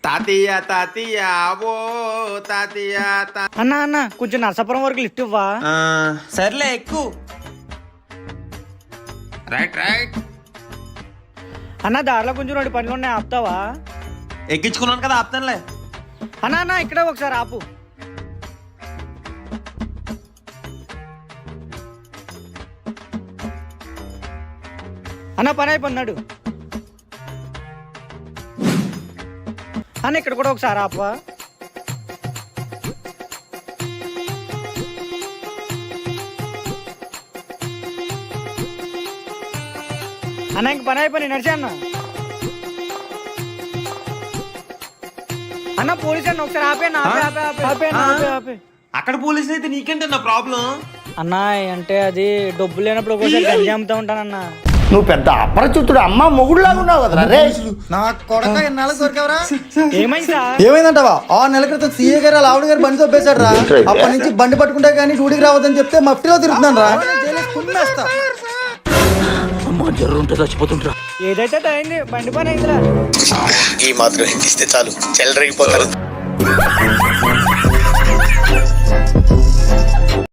తాతయ్య తాతయ్య ఓ తాతయ్య అన్నా అన్న కొంచెం నర్సాపురం వరకు లిఫ్ట్ ఇవ్వా. సర్లే ఎక్కువ. Right right. అన్న దారిలో కొంచెం 2 పనులు ఉన్నాయి, ఆపుతావా? ఎక్కించుకున్నాను కదా, ఆపుతానులే. అన్నా అన్న ఇక్కడే ఒకసారి ఆపు. అన్న పని అయిపోన్నాడు అన్న, ఇక్కడ కూడా ఒకసారి ఆపవా? అన్న ఇంక పని అయిపోయి నడిచా అన్న. అన్న పోలీస్ అన్న ఒకసారి ఆపే. అక్కడ పోలీసులు అయితే నీకేంటి నా ప్రాబ్లం? అన్న అంటే అది డబ్బులు లేనప్పుడు ఒకసారి గంజి అమ్ముతా ఉంటానన్నా. నువ్వు పెద్ద అపరిచితుడు అమ్మ మొగుడులాగా ఉన్నావు కదరా రే. నా కొడక ఎన్నాళ్ళకి దొరికావరా? ఏమైంది సార్? ఏమైందంటావా? 6 నెలల క్రితం సీఏ గారు ఆవిడ గారు బండి తొప్పేశాడు రా. అప్పటి నుంచి బండి పట్టుకుంటే కానీ డ్యూటీకి రావద్దని చెప్తే మఫ్టీలో తిరుగుతున్నాను రా. ఏదైతే అయింది, బండి పని అయిందిరా. ఈ మాత్రం హిందిస్తే చాలు చెల్లరగిపోతారు.